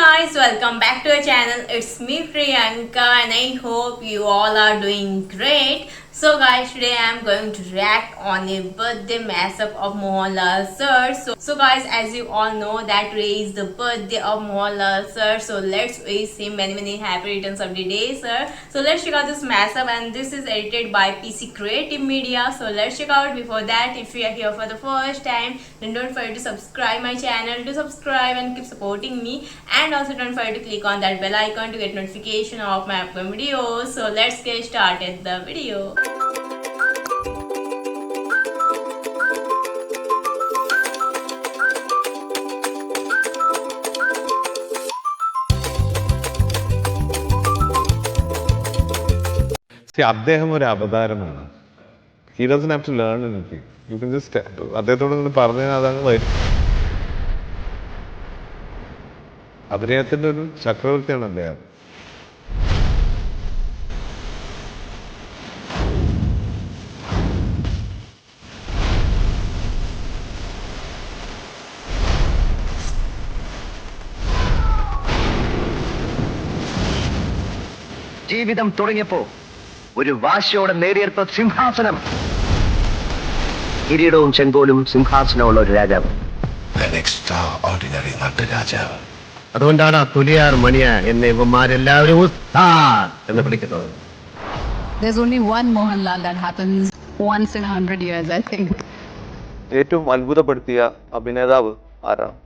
guys, welcome back to our channel. It's me Priyanka and I hope you all are doing great. So guys, today I am going to react on a birthday mashup of Mohanlal sir. So guys, as you all know that today is the birthday of Mohanlal sir. So let's wish him many happy returns of the day sir. So let's check out this mashup, and this is edited by PC Creative Media. So let's check out. Before that, if you are here for the first time, then don't forget to subscribe my channel. Do subscribe and keep supporting me, and also don't forget to click on that bell icon to get notification of my upcoming videos. So let's get started the video. See, അദ്ദേഹം ഒരു അവതാരമാണ്. He doesn't have to learn anything. You can just അദ്ദേഹത്തോട് പറഞ്ഞാൽ അതങ്ങ് വരും. അഭിനയത്തിന്റെ ഒരു ചക്രവർത്തിയാണ് അദ്ദേഹം. ജീവിതം തുടങ്ങിയപ്പോ ഒരു വാശിയോടെ നേടിയെടുത്ത സിംഹാസനം, കിരീടവും ചെങ്കോലും സിംഹാസനമുള്ള ഒരു രാജാവ്. രാജാവ്. അതുകൊണ്ടാണ് തുലിയാർ മണിയ എന്ന ഇവന്മാരെല്ലാവരും എന്ന് വിളിക്കുന്നത്. There's only one Mohanlal that happens once in 100 years, I think. ഏറ്റവും അത്ഭുതപ്പെടുത്തിയ അഭിനേതാവ് ആരാണ്?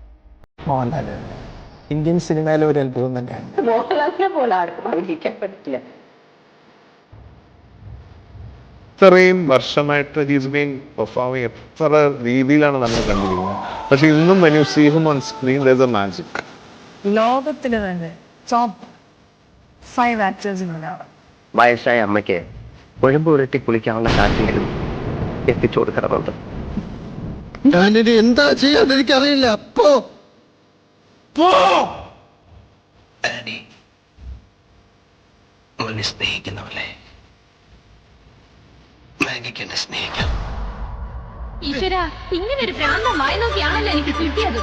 മോഹൻലാൽ. ഇന്ത്യൻ സിനിമയിലെ ഒരു അത്ഭുതം തന്നെയാണ്. മോഹൻലാലിനെ പോലെ ആർക്കും അഭിനയിക്കാൻ പറ്റില്ല. ഇത്രയും വർഷമായിട്ട് ഹീസ് ബീൻ പെർഫോമിങ് എത്ര രീതിയിലാണ് നമ്മൾ കണ്ടിരിക്കുന്നത്. പക്ഷെ ഇന്നും when you see him on screen there's a magic. ലോകത്തിലെ തന്നെ ടോപ്പ് 5 ആക്ടേഴ്സ് ഉണ്ടാവും. വയസ്സായ അമ്മയ്ക്ക് കുഴമ്പ് ഉരുട്ടി കുളിക്കാനുള്ള കാറ്റെങ്കിലും എത്തിച്ചു കൊടുക്കണമെന്നുണ്ട്. ഞാനിത് എന്താ ചെയ്യാന്ന് എനിക്കറിയില്ല. സ്നേഹിക്കുന്നവല്ലേ എന്നെ സ്നേഹിക്കാം. ഈശ്വരാ, ഇങ്ങനെ ഒരു ഭ്രാന്തം വായി നോക്കിയാണല്ലോ എനിക്ക് കിട്ടിയത്.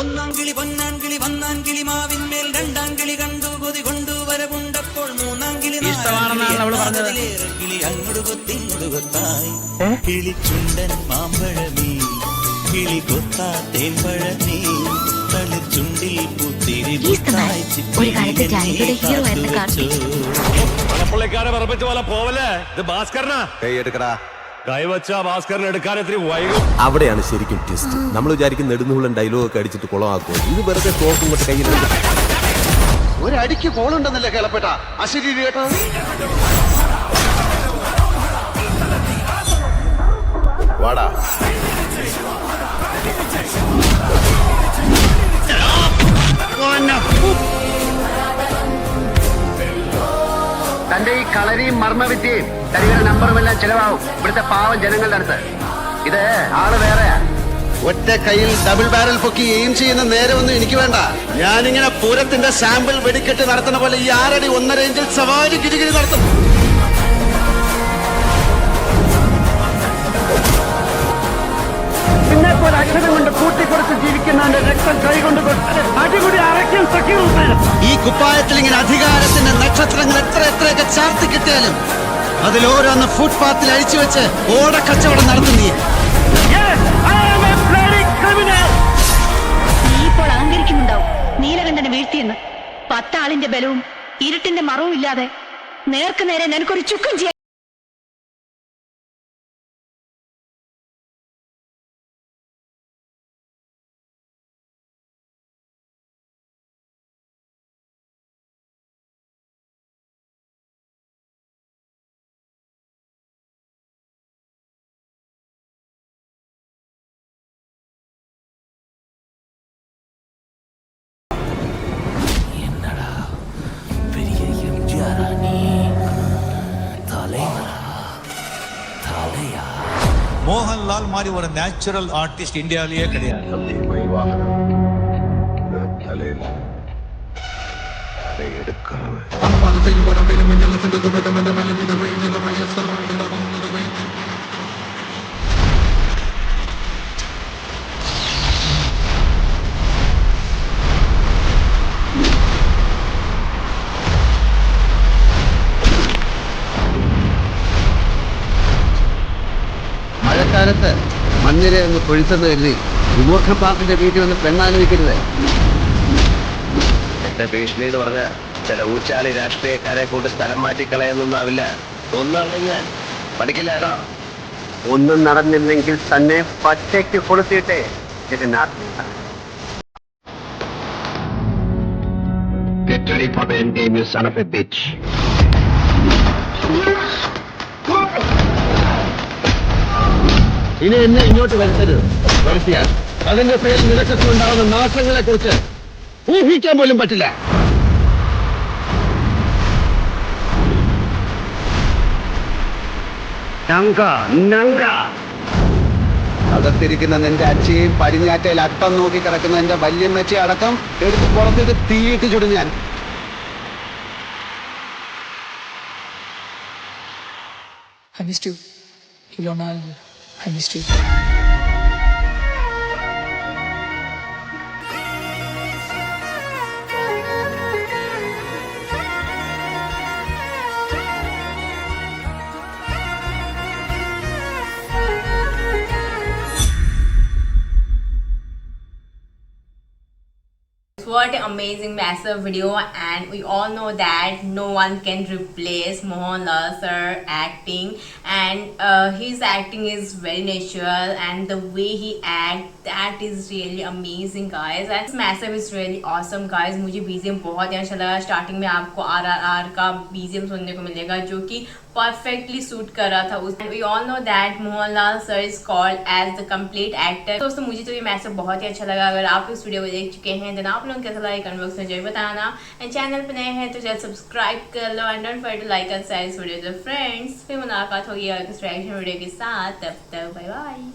ഒന്നാംകിളി പൊന്നാംകിളി വന്നാംകിളി മാവിന്മേൽ രണ്ടാംകിളി കണ്ടു കൊതി കൊണ്ടു വരവുണ്ടപ്പോൾ മൂന്നാംകിളി കിളി അങ്ങോട്ട് കൊത്തിങ്ങോട്ട് കൊത്തായി കിളിച്ചുണ്ടൻ മാമ്പഴമീ കിളി കൊത്താ തേൻപഴമീ തളിച്ചുണ്ടിൽ പുത്തിരി ഒരു കാലത്ത് ജാനകിയുടെ ഹീറോ ആയിരുന്ന കാർത്തി. പുള്ളിക്കാരെ പറപ്പിച്ച പോലെ പോവല്ലേ. ഇത് ഭാസ്കരനാ കൈവച്ച ഭാസ്കരൻ എടുക്കാൻ ഇത്തിരി വൈകും. അവിടെയാണ് ശരിക്കും ട്വിസ്റ്റ്. നമ്മൾ വിചാരിക്കും നെടുന്നുള്ളൻ ഡയലോഗ് ഒക്കെ അടിച്ചിട്ട് കുളമാക്കും. ഇത് വെറുതെ തോക്കും കൊണ്ട് കയ്യിൽ ഒരടിക്ക് കോളുണ്ടെന്നല്ലേ കേളപ്പെട്ട അശരീരി കേട്ടോ. വാടാ. തന്റെ ഈ കളരിയും മർമ്മവിദ്യയും തരികളുടെ നമ്പറും എല്ലാം ചെലവാകും ഇവിടുത്തെ പാവം ജനങ്ങളുടെ അടുത്ത്. ഇത് ആള് വേറെയാ. ഒറ്റ കയ്യിൽ ഡബിൾ ബാരൽ പൊക്കി എയിം ചെയ്യുന്ന നേരമൊന്നും എനിക്ക് വേണ്ട. ഞാനിങ്ങനെ പൂരത്തിന്റെ സാമ്പിൾ വെടിക്കെട്ട് നടത്തുന്ന പോലെ ഈ 6 അടി 1.5 ഇഞ്ചിൽ സവാരി ഗിരിഗിരി നടത്തും. പിന്നെ പോലെ അക്ഷരം കൊണ്ട് കൂട്ടിക്കൊടുത്ത് ജീവിക്കുന്നവന്റെ രക്തം കൈകൊണ്ട് അടിപൊളി അരയ്ക്കും സഖ്യവും. ഈ കുപ്പായത്തിൽ ഇങ്ങനെ അധികാരത്തിന്റെ നക്ഷത്രങ്ങൾ എത്രയൊക്കെ ചാർത്തി കിട്ടിയാലും അതിലോരോന്ന് ഫുട്പാത്തിൽ അഴിച്ചു വെച്ച് ഓടക്കച്ചവടം നടത്തുന്നീ. നീ ഇപ്പോൾ അഹങ്കരിക്കുന്നുണ്ടാവും നീലകണ്ഠനെ വീഴ്ത്തിയെന്ന്. 10 ആളിന്റെ ബലവും ഇരുട്ടിന്റെ മറവും ഇല്ലാതെ നേർക്ക് നേരെ നിനക്കൊരു ചുക്കും ചെയ്യാൻ. மோகன்லால் மாதிரி ஒரு நேச்சுரல் ஆர்டிஸ்ட் இந்தியாவிலேயே கிடையாது. കാലത്ത് മണ്ണിരെ ഒന്ന് പൊഴിച്ചെന്ന് കരുതി വിമൂർഖ പാർട്ടിന്റെ വീട്ടിൽ വന്ന് പെണ്ണാലോചിക്കരുത്. എന്റെ ഭീഷണി എന്ന് പറഞ്ഞ ചില ഊച്ചാളി രാഷ്ട്രീയക്കാരെ കൊണ്ട് സ്ഥലം മാറ്റിക്കളയാനൊന്നും ആവില്ല. ഒന്നറിഞ്ഞാൽ പഠിക്കില്ലാരോ. ഒന്നും നടന്നില്ലെങ്കിൽ തന്നെ പച്ചയ്ക്ക് കൊടുത്തിട്ടേ ഇതിനകത്ത് Get ready for the end game, you son of a bitch. ഇനി എന്നെ ഇങ്ങോട്ട് വരുത്തരുത്. വരുത്തിയാൽ അതിന്റെ പേരിൽ നിനക്കൊണ്ടാവുന്ന നാശങ്ങളെ കുറിച്ച് ഊഹിക്കാൻ പോലും പറ്റില്ല. അകത്തിരിക്കുന്ന നിന്റെ അച്ഛയും പടിഞ്ഞാറ്റയിൽ അട്ടം നോക്കി കിടക്കുന്ന എന്റെ വല്യമ്മച്ചി അടക്കം എടുത്ത് പുറത്തിട്ട് തീയിട്ട് ചുടും ഞാൻ. I missed you. Ilona, I missed you. What an amazing massive video, and we all know that no one can replace Mohanlal sir acting, and his acting is very natural, and the way he acts, that is really amazing guys. And massive is really awesome guys. मुझे BGM बहुत ही अच्छा लगा. Starting में आपको RRR का BGM सुनने को मिलेगा जो कि परफेक्टली सूट कर रहा था उस. We all know that Mohanlal sir is called as the complete actor. दोस्तों मुझे तो ये मैसेज बहुत ही अच्छा लगा. अगर आप इस वीडियो को देख चुके हैं तो आप लोगों कैसा लगा कमेंट बॉक्स में जरूर बताना. एंड चैनल पर नए हैं तो जल्द सब्सक्राइब कर लो and don't forget to like and share इस वीडियो तो फ्रेंड्स. फिर मुलाकात होगी अगले वीडियो के साथ. तब तक बाय बाय.